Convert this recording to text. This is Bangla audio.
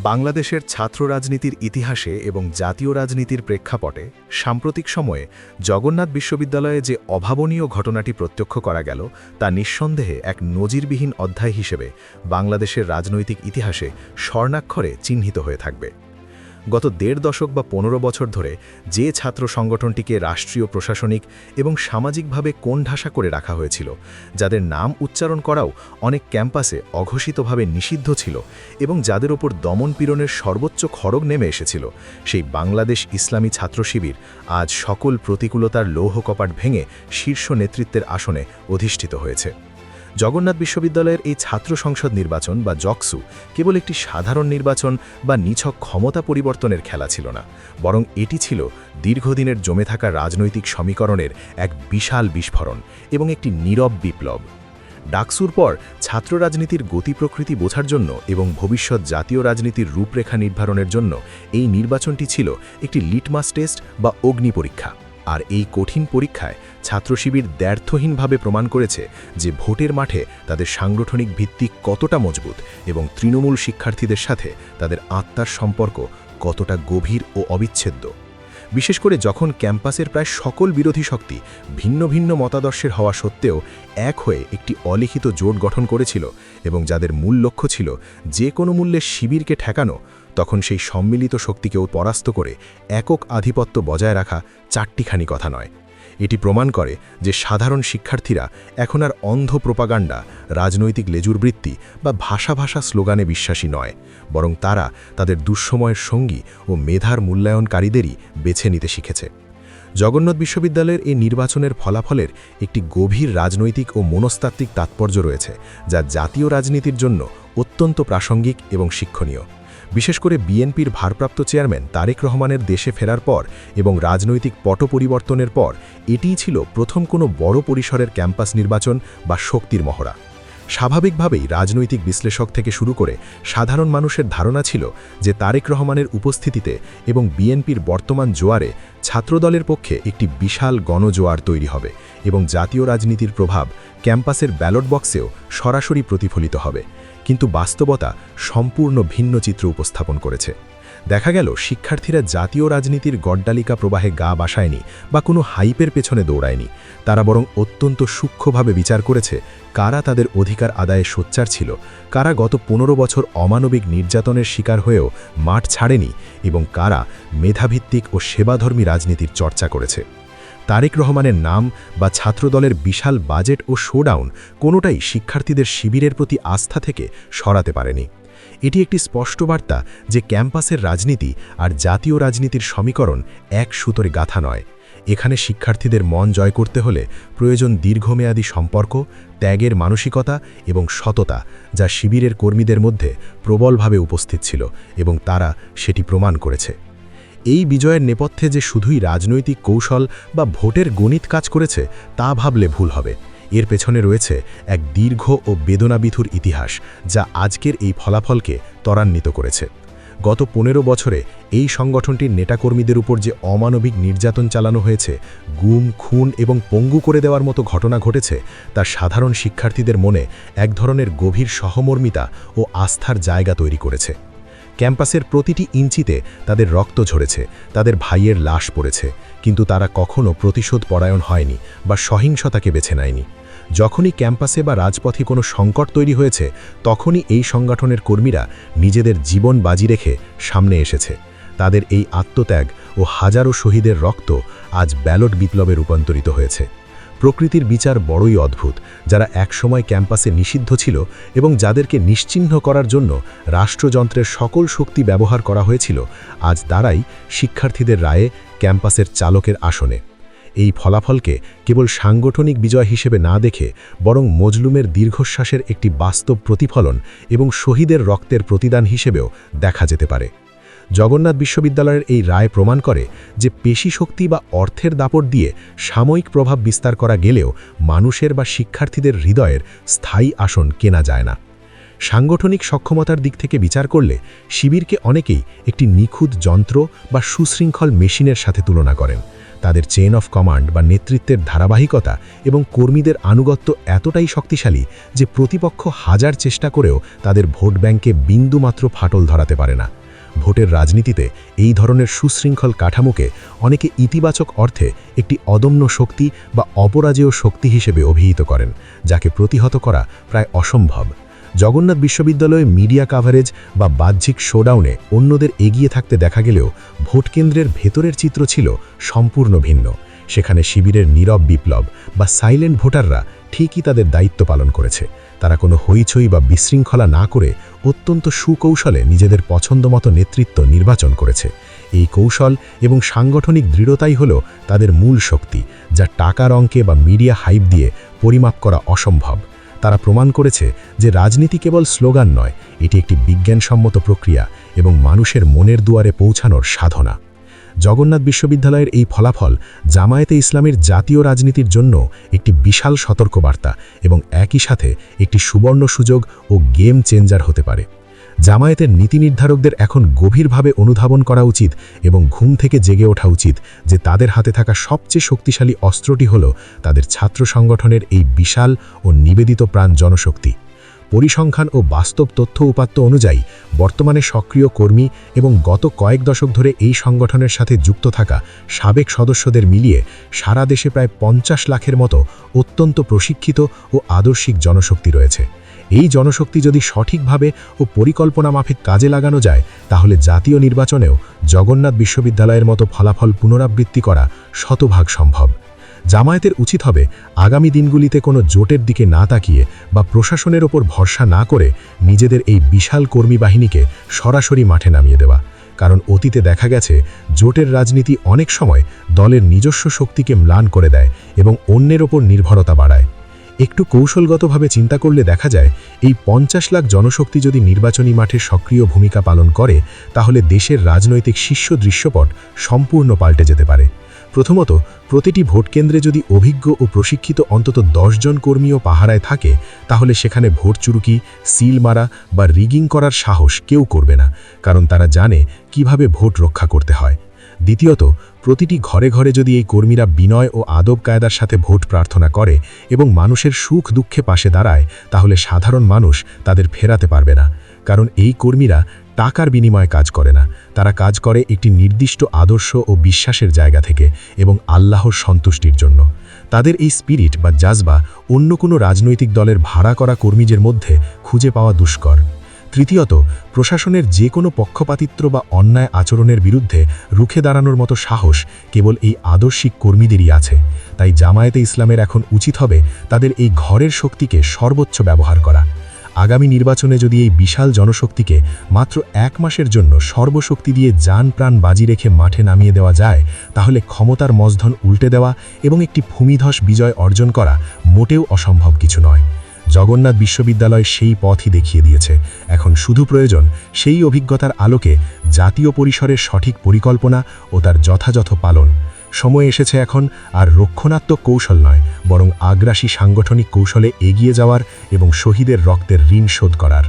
বাংলাদেশের ছাত্র রাজনীতির ইতিহাসে এবং জাতীয় রাজনীতির প্রেক্ষাপটে সাম্প্রতিক সময়ে জগন্নাথ বিশ্ববিদ্যালয়ে যে অভাবনীয় ঘটনাটি প্রত্যক্ষ করা গেল তা নিঃসন্দেহে এক নজিরবিহীন অধ্যায় হিসেবে বাংলাদেশের রাজনৈতিক ইতিহাসে স্বর্ণাক্ষরে চিহ্নিত হয়ে থাকবে। গত ১.৫ দশক বা ১৫ বছর ধরে যে ছাত্র সংগঠনটিকে রাষ্ট্রীয় প্রশাসনিক এবং সামাজিকভাবে কোণঠাসা করে রাখা হয়েছিল, যাদের নাম উচ্চারণ করাও অনেক ক্যাম্পাসে অঘোষিতভাবে নিষিদ্ধ ছিল এবং যাদের ওপর দমনপীড়নের সর্বোচ্চ খড়গ নেমে এসেছিল, সেই বাংলাদেশ ইসলামী ছাত্র শিবির আজ সকল প্রতিকূলতার লৌহ কপাট ভেঙে শীর্ষ নেতৃত্বের আসনে অধিষ্ঠিত হয়েছে। জগন্নাথ বিশ্ববিদ্যালয়ের এই ছাত্র সংসদ নির্বাচন বা জকসু কেবল একটি সাধারণ নির্বাচন বা নিছক ক্ষমতা পরিবর্তনের খেলা ছিল না, বরং এটি ছিল দীর্ঘদিনের জমে থাকা রাজনৈতিক সমীকরণের এক বিশাল বিস্ফোরণ এবং একটি নীরব বিপ্লব। ডাকসুর পর ছাত্র রাজনীতির গতি প্রকৃতি বোঝার জন্য এবং ভবিষ্যৎ জাতীয় রাজনীতির রূপরেখা নির্ধারণের জন্য এই নির্বাচনটি ছিল একটি লিটমাস টেস্ট বা অগ্নি পরীক্ষা। আর এই কঠিন পরীক্ষায় ছাত্র শিবির দ্ব্যর্থহীনভাবে প্রমাণ করেছে যে ভোটের মাঠে তাদের সাংগঠনিক ভিত্তি কতটা মজবুত এবং তৃণমূল শিক্ষার্থীদের সাথে তাদের আত্মার সম্পর্ক কতটা গভীর ও অবিচ্ছেদ্য। বিশেষ করে যখন ক্যাম্পাসের প্রায় সকল বিরোধী শক্তি ভিন্ন ভিন্ন মতাদর্শের হওয়া সত্ত্বেও এক হয়ে একটি অলিখিত জোট গঠন করেছিল এবং যাদের মূল লক্ষ্য ছিল যে কোনো মূল্যে শিবিরকে ঠেকানো, তখন সেই সম্মিলিত শক্তিকেও পরাস্ত করে একক আধিপত্য বজায় রাখা চারটিখানি কথা নয়। এটি প্রমাণ করে যে সাধারণ শিক্ষার্থীরা এখন আর অন্ধ প্রোপাগান্ডা, রাজনৈতিক লেজুরবৃত্তি বা ভাষা স্লোগানে বিশ্বাসী নয়, বরং তারা তাদের দুঃসময়ের সঙ্গী ও মেধার মূল্যায়নকারীদেরই বেছে নিতে শিখেছে। জগন্নাথ বিশ্ববিদ্যালয়ের এই নির্বাচনের ফলাফলের একটি গভীর রাজনৈতিক ও মনস্তাত্ত্বিক তাৎপর্য রয়েছে, যা জাতীয় রাজনীতির জন্য অত্যন্ত প্রাসঙ্গিক এবং শিক্ষণীয়। বিশেষ করে বিএনপির ভারপ্রাপ্ত চেয়ারম্যান তারেক রহমানের দেশে ফেরার পর এবং রাজনৈতিক পট পরিবর্তনের পর এটিই ছিল প্রথম কোনো বড় পরিসরের ক্যাম্পাস নির্বাচন বা শক্তির মহড়া। স্বাভাবিকভাবেই রাজনৈতিক বিশ্লেষক থেকে শুরু করে সাধারণ মানুষের ধারণা ছিল যে তারেক রহমানের উপস্থিতিতে এবং বিএনপির বর্তমান জোয়ারে ছাত্রদলের পক্ষে একটি বিশাল গণজোয়ার তৈরি হবে এবং জাতীয় রাজনীতির প্রভাব ক্যাম্পাসের ব্যালট বক্সেও সরাসরি প্রতিফলিত হবে। কিন্তু বাস্তবতা সম্পূর্ণ ভিন্ন চিত্র উপস্থাপন করেছে। দেখা গেল শিক্ষার্থীরা জাতীয় রাজনীতির গড্ডালিকা প্রবাহে গা বাসায়নি বা কোনো হাইপের পেছনে দৌড়ায়নি, তারা বরং অত্যন্ত সূক্ষ্মভাবে বিচার করেছে কারা তাদের অধিকার আদায়ে সোচ্চার ছিল, কারা গত ১৫ বছর অমানবিক নির্যাতনের শিকার হয়েও মাঠ ছাড়েনি এবং কারা মেধাভিত্তিক ও সেবাধর্মী রাজনীতির চর্চা করেছে। তারেক রহমানের নাম বা ছাত্রদলের বিশাল বাজেট ও শোডাউন কোনোটাই শিক্ষার্থীদের শিবিরের প্রতি আস্থা থেকে সরাতে পারেনি। এটি একটি স্পষ্ট বার্তা যে ক্যাম্পাসের রাজনীতি আর জাতীয় রাজনীতির সমীকরণ এক সুতোয় গাঁথা নয়। এখানে শিক্ষার্থীদের মন জয় করতে হলে প্রয়োজন দীর্ঘমেয়াদী সম্পর্ক, ত্যাগের মানসিকতা এবং সততা, যা শিবিরের কর্মীদের মধ্যে প্রবলভাবে উপস্থিত ছিল এবং তারা সেটি প্রমাণ করেছে। এই বিজয়ের নেপথ্যে যে শুধুই রাজনৈতিক কৌশল বা ভোটের গণিত কাজ করেছে তা ভাবলে ভুল হবে। এর পেছনে রয়েছে এক দীর্ঘ ও বেদনাবিধুর ইতিহাস, যা আজকের এই ফলাফলকে ত্বরান্বিত করেছে। গত ১৫ বছরে এই সংগঠনটির নেতাকর্মীদের উপর যে অমানবিক নির্যাতন চালানো হয়েছে, গুম, খুন এবং পঙ্গু করে দেওয়ার মতো ঘটনা ঘটেছে, তা সাধারণ শিক্ষার্থীদের মনে এক ধরনের গভীর সহমর্মিতা ও আস্থার জায়গা তৈরি করেছে। ক্যাম্পাসের প্রতিটি ইঞ্চিতে তাদের রক্ত ঝরেছে, তাদের ভাইয়ের লাশ পড়েছে, কিন্তু তারা কখনো প্রতিশোধ পরায়ণ হয়নি বা সহিংসতাকে বেছে নেয়নি। যখনই ক্যাম্পাসে বা রাজপথে কোনো সংকট তৈরি হয়েছে, তখনই এই সংগঠনের কর্মীরা নিজেদের জীবন বাজি রেখে সামনে এসেছে। তাদের এই আত্মত্যাগ ও হাজারো শহীদের রক্ত আজ ব্যালট বিপ্লবে রূপান্তরিত হয়েছে। প্রকৃতির বিচার বড়ই অদ্ভুত। যারা একসময় ক্যাম্পাসে নিষিদ্ধ ছিল এবং যাদেরকে নিশ্চিহ্ন করার জন্য রাষ্ট্রযন্ত্রের সকল শক্তি ব্যবহার করা হয়েছিল, আজ তারাই শিক্ষার্থীদের রায়ে ক্যাম্পাসের চালকের আসনে। এই ফলাফলকে কেবল সাংগঠনিক বিজয় হিসেবে না দেখে বরং মজলুমের দীর্ঘশ্বাসের একটি বাস্তব প্রতিফলন এবং শহীদের রক্তের প্রতিদান হিসেবেও দেখা যেতে পারে। জগন্নাথ বিশ্ববিদ্যালয়ের এই রায় প্রমাণ করে যে পেশি শক্তি বা অর্থের দাপট দিয়ে সাময়িক প্রভাব বিস্তার করা গেলেও মানুষের বা শিক্ষার্থীদের হৃদয়ের স্থায়ী আসন কেনা যায় না। সাংগঠনিক সক্ষমতার দিক থেকে বিচার করলে শিবিরকে অনেকেই একটি নিখুঁত যন্ত্র বা সুশৃঙ্খল মেশিনের সাথে তুলনা করেন। তাদের চেইন অফ কমান্ড বা নেতৃত্বের ধারাবাহিকতা এবং কর্মীদের আনুগত্য এতটাই শক্তিশালী যে প্রতিপক্ষ হাজার চেষ্টা করেও তাদের ভোট ব্যাংকে বিন্দুমাত্র ফাটল ধরাতে পারে না। ভোটের রাজনীতিতে এই ধরনের সুশৃঙ্খল কাঠামোকে অনেকে ইতিবাচক অর্থে একটি অদম্য শক্তি বা অপরাজেয় শক্তি হিসেবে অভিহিত করেন, যাকে প্রতিহত করা প্রায় অসম্ভব। জগন্নাথ বিশ্ববিদ্যালয়ে মিডিয়া কাভারেজ বা বাহ্যিক শোডাউনে অন্যদের এগিয়ে থাকতে দেখা গেলেও ভোটকেন্দ্রের ভেতরের চিত্র ছিল সম্পূর্ণ ভিন্ন। সেখানে শিবিরের নীরব বিপ্লব বা সাইলেন্ট ভোটাররা ঠিকই তাদের দায়িত্ব পালন করেছে। তারা কোনো হইচই বা বিশৃঙ্খলা না করে অত্যন্ত সুকৌশলে নিজেদের পছন্দমতো নেতৃত্ব নির্বাচন করেছে। এই কৌশল এবং সাংগঠনিক দৃঢ়তাই হল তাদের মূল শক্তি, যা টাকার অঙ্কে বা মিডিয়া হাইপ দিয়ে পরিমাপ করা অসম্ভব। তারা প্রমাণ করেছে যে রাজনীতি কেবল স্লোগান নয়, এটি একটি বিজ্ঞানসম্মত প্রক্রিয়া এবং মানুষের মনের দুয়ারে পৌঁছানোর সাধনা। জগন্নাথ বিশ্ববিদ্যালয়ের এই ফলাফল জামায়াতে ইসলামের জাতীয় রাজনীতির জন্য একটি বিশাল সতর্কবার্তা এবং একই সাথে একটি সুবর্ণ সুযোগ ও গেম চেঞ্জার হতে পারে। জামায়াতের নীতি নির্ধারকদের এখন গভীরভাবে অনুধাবন করা উচিত এবং ঘুম থেকে জেগে ওঠা উচিত যে তাদের হাতে থাকা সবচেয়ে শক্তিশালী অস্ত্রটি হল তাদের ছাত্র সংগঠনের এই বিশাল ও নিবেদিত প্রাণ জনশক্তি। পরিসংখ্যান ও বাস্তব তথ্য উপাত্ত অনুযায়ী বর্তমানে সক্রিয় কর্মী এবং গত কয়েক দশক ধরে এই সংগঠনের সাথে যুক্ত থাকা সাবেক সদস্যদের মিলিয়ে সারা দেশে প্রায় 50 লাখের মতো অত্যন্ত প্রশিক্ষিত ও আদর্শিক জনশক্তি রয়েছে। এই জনশক্তি যদি সঠিকভাবে ও পরিকল্পনা মাফিক কাজে লাগানো যায়, তাহলে জাতীয় নির্বাচনেও জগন্নাথ বিশ্ববিদ্যালয়ের মতো ফলাফল পুনরাবৃত্তি করা শতভাগ সম্ভব। জামায়াতের উচিত হবে আগামী দিনগুলিতে কোনো জোটের দিকে না তাকিয়ে বা প্রশাসনের ওপর ভরসা না করে নিজেদের এই বিশাল কর্মী বাহিনীকে সরাসরি মাঠে নামিয়ে দেওয়া। কারণ অতীতে দেখা গেছে জোটের রাজনীতি অনেক সময় দলের নিজস্ব শক্তিকে ম্লান করে দেয় এবং অন্যের ওপর নির্ভরতা বাড়ায়। একটু কৌশলগতভাবে চিন্তা করলে দেখা যায় এই 50 লাখ জনশক্তি যদি নির্বাচনী মাঠে সক্রিয় ভূমিকা পালন করে, তাহলে দেশের রাজনৈতিক শীর্ষ দৃশ্যপট সম্পূর্ণ পাল্টে যেতে পারে। প্রথমত, প্রতিটি ভোটকেন্দ্রে যদি অভিজ্ঞ ও প্রশিক্ষিত অন্তত 10 জন কর্মীও পাহারায় থাকে, তাহলে সেখানে ভোট চুরুকি, সিল মারা বা রিগিং করার সাহস কেউ করবে না, কারণ তারা জানে কিভাবে ভোট রক্ষা করতে হয়। দ্বিতীয়ত, প্রতিটি ঘরে ঘরে যদি এই কর্মীরা বিনয় ও আদব কায়দার সাথে ভোট প্রার্থনা করে এবং মানুষের সুখ দুঃখে পাশে দাঁড়ায়, তাহলে সাধারণ মানুষ তাদের ফেরাতে পারবে না। কারণ এই কর্মীরা টাকার বিনিময়ে কাজ করে না, তারা কাজ করে একটি নির্দিষ্ট আদর্শ ও বিশ্বাসের জায়গা থেকে এবং আল্লাহর সন্তুষ্টির জন্য। তাদের এই স্পিরিট বা জাজবা অন্য কোনো রাজনৈতিক দলের ভাড়া করা কর্মীদের মধ্যে খুঁজে পাওয়া দুষ্কর। তৃতীয়ত, প্রশাসনের যে কোনো পক্ষপাতিত্ব বা অন্যায় আচরণের বিরুদ্ধে রুখে দাঁড়ানোর মতো সাহস কেবল এই আদর্শিক কর্মীদেরই আছে। তাই জামায়াতে ইসলামের এখন উচিত হবে তাদের এই ঘরের শক্তিকে সর্বোচ্চ ব্যবহার করা। আগামী নির্বাচনে যদি এই বিশাল জনশক্তিকে মাত্র 1 মাসের জন্য সর্বশক্তি দিয়ে জান প্রাণ বাজি রেখে মাঠে নামিয়ে দেওয়া যায়, তাহলে ক্ষমতার মজধন উল্টে দেওয়া এবং একটি ভূমিধস বিজয় অর্জন করা মোটেও অসম্ভব কিছু নয়। জগন্নাথ বিশ্ববিদ্যালয় সেই পথই দেখিয়ে দিয়েছে। এখন শুধু প্রয়োজন সেই অভিজ্ঞতার আলোকে জাতীয় পরিসরের সঠিক পরিকল্পনা ও তার যথাযথ পালন। সময় এসেছে এখন আর রক্ষণাত্মক কৌশল নয়, বরং আগ্রাসী সাংগঠনিক কৌশলে এগিয়ে যাওয়ার এবং শহীদের রক্তের ঋণ শোধ করার।